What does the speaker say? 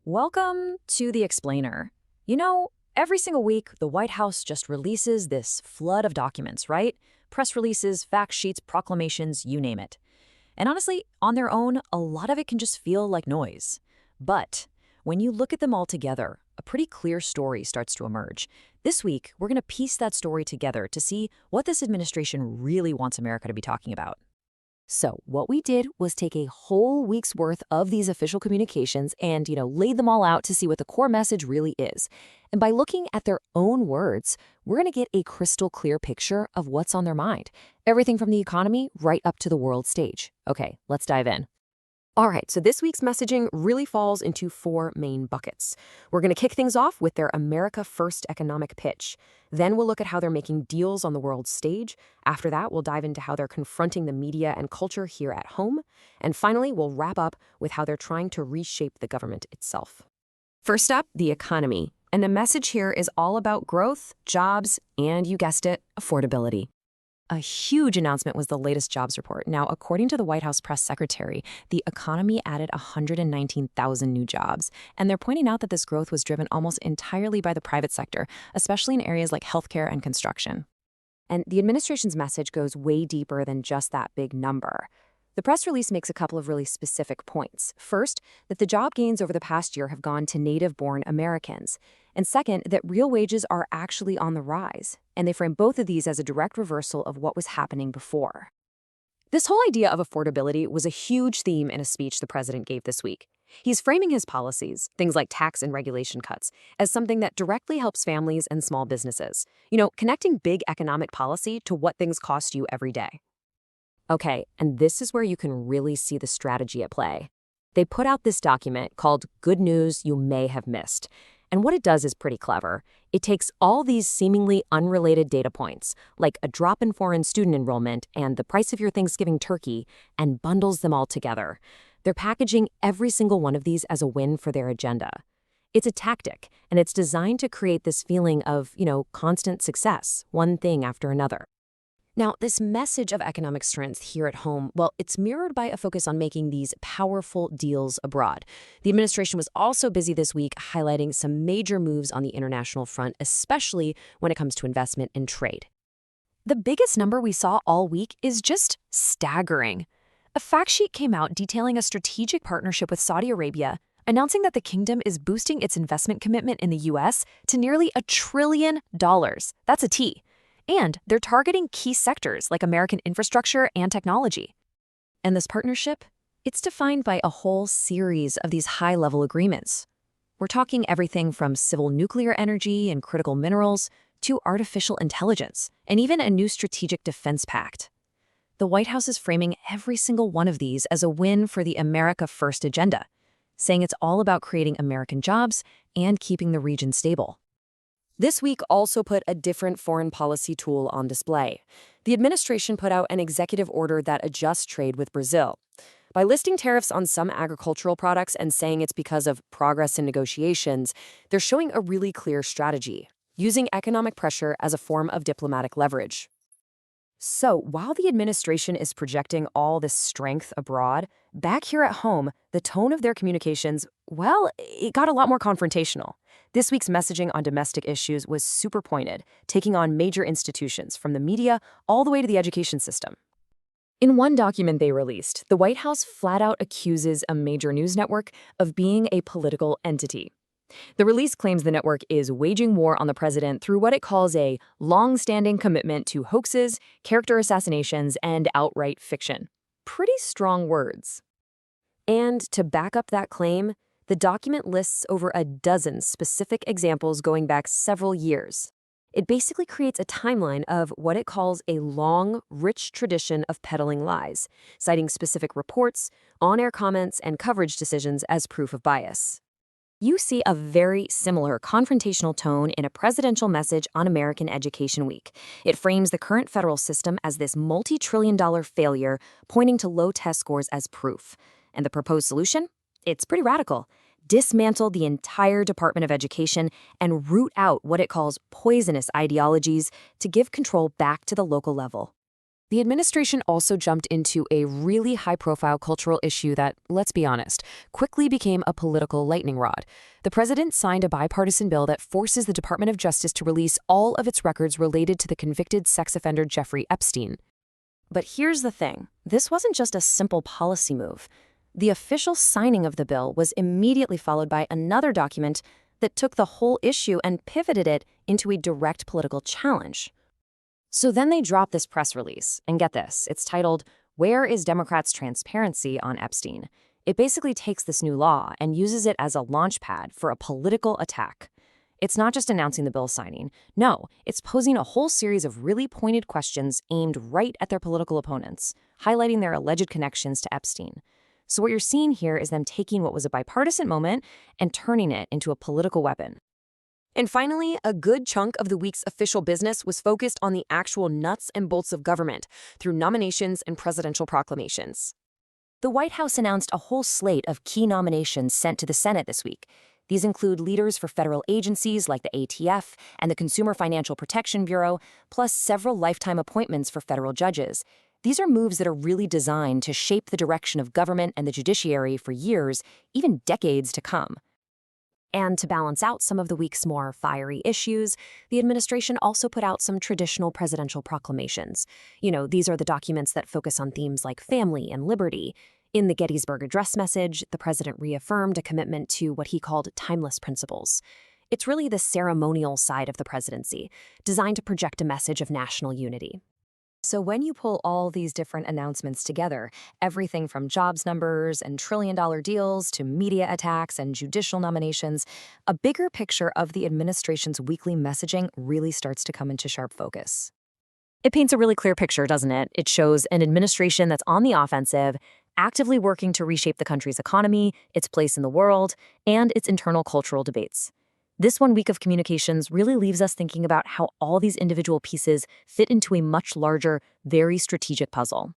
Welcome to The Explainer. Every single week, the White House just releases this flood of documents, right? Press releases, fact sheets, proclamations, you name it. And honestly, on their own, a lot of it can just feel like noise. But when you look at them all together, a pretty clear story starts to emerge. This week, we're going to piece that story together to see what this administration really wants America to be talking about. So what we did was take a whole week's worth of these official communications and, laid them all out to see what the core message really is. And by looking at their own words, we're going to get a crystal clear picture of what's on their mind. Everything from the economy right up to the world stage. Okay, let's dive in. All right, so this week's messaging really falls into four main buckets. We're going to kick things off with their America First economic pitch. Then we'll look at how they're making deals on the world stage. After that, we'll dive into how they're confronting the media and culture here at home. And finally, we'll wrap up with how they're trying to reshape the government itself. First up, the economy. And the message here is all about growth, jobs, and you guessed it, affordability. A huge announcement was the latest jobs report. Now, according to the White House press secretary, the economy added 119,000 new jobs. And they're pointing out that this growth was driven almost entirely by the private sector, especially in areas like healthcare and construction. And the administration's message goes way deeper than just that big number. The press release makes a couple of really specific points. First, that the job gains over the past year have gone to native-born Americans. And second, that real wages are actually on the rise. And they frame both of these as a direct reversal of what was happening before. This whole idea of affordability was a huge theme in a speech the president gave this week. He's framing his policies, things like tax and regulation cuts, as something that directly helps families and small businesses. Connecting big economic policy to what things cost you every day. Okay, and this is where you can really see the strategy at play. They put out this document called Good News You May Have Missed. And what it does is pretty clever. It takes all these seemingly unrelated data points, like a drop in foreign student enrollment and the price of your Thanksgiving turkey, and bundles them all together. They're packaging every single one of these as a win for their agenda. It's a tactic, and it's designed to create this feeling of, constant success, one thing after another. Now, this message of economic strength here at home, well, it's mirrored by a focus on making these powerful deals abroad. The administration was also busy this week highlighting some major moves on the international front, especially when it comes to investment and trade. The biggest number we saw all week is just staggering. A fact sheet came out detailing a strategic partnership with Saudi Arabia, announcing that the kingdom is boosting its investment commitment in the U.S. to nearly $1 trillion. That's a T. And they're targeting key sectors like American infrastructure and technology. And this partnership, it's defined by a whole series of these high-level agreements. We're talking everything from civil nuclear energy and critical minerals to artificial intelligence, and even a new strategic defense pact. The White House is framing every single one of these as a win for the America First agenda, saying it's all about creating American jobs and keeping the region stable. This week also put a different foreign policy tool on display. The administration put out an executive order that adjusts trade with Brazil. By listing tariffs on some agricultural products and saying it's because of progress in negotiations, they're showing a really clear strategy, using economic pressure as a form of diplomatic leverage. So, while the administration is projecting all this strength abroad, back here at home, the tone of their communications, well, it got a lot more confrontational. This week's messaging on domestic issues was super pointed, taking on major institutions, from the media all the way to the education system. In one document they released, the White House flat out accuses a major news network of being a political entity. The release claims the network is waging war on the president through what it calls a long-standing commitment to hoaxes, character assassinations, and outright fiction. Pretty strong words. And to back up that claim, the document lists over a dozen specific examples going back several years. It basically creates a timeline of what it calls a long, rich tradition of peddling lies, citing specific reports, on-air comments, and coverage decisions as proof of bias. You see a very similar confrontational tone in a presidential message on American Education Week. It frames the current federal system as this multi-trillion-dollar failure, pointing to low test scores as proof. And the proposed solution? It's pretty radical. Dismantle the entire Department of Education and root out what it calls poisonous ideologies to give control back to the local level. The administration also jumped into a really high-profile cultural issue that, let's be honest, quickly became a political lightning rod. The president signed a bipartisan bill that forces the Department of Justice to release all of its records related to the convicted sex offender Jeffrey Epstein. But here's the thing. This wasn't just a simple policy move. The official signing of the bill was immediately followed by another document that took the whole issue and pivoted it into a direct political challenge. So then they dropped this press release, and get this, it's titled, "Where is Democrats' Transparency on Epstein?" It basically takes this new law and uses it as a launchpad for a political attack. It's not just announcing the bill signing. No, it's posing a whole series of really pointed questions aimed right at their political opponents, highlighting their alleged connections to Epstein. So what you're seeing here is them taking what was a bipartisan moment and turning it into a political weapon. And finally, a good chunk of the week's official business was focused on the actual nuts and bolts of government through nominations and presidential proclamations. The White House announced a whole slate of key nominations sent to the Senate this week. These include leaders for federal agencies like the ATF and the Consumer Financial Protection Bureau, plus several lifetime appointments for federal judges. These are moves that are really designed to shape the direction of government and the judiciary for years, even decades to come. And to balance out some of the week's more fiery issues, the administration also put out some traditional presidential proclamations. These are the documents that focus on themes like family and liberty. In the Gettysburg Address message, the president reaffirmed a commitment to what he called timeless principles. It's really the ceremonial side of the presidency, designed to project a message of national unity. So when you pull all these different announcements together, everything from jobs numbers and trillion-dollar deals to media attacks and judicial nominations, a bigger picture of the administration's weekly messaging really starts to come into sharp focus. It paints a really clear picture, doesn't it? It shows an administration that's on the offensive, actively working to reshape the country's economy, its place in the world, and its internal cultural debates. This 1 week of communications really leaves us thinking about how all these individual pieces fit into a much larger, very strategic puzzle.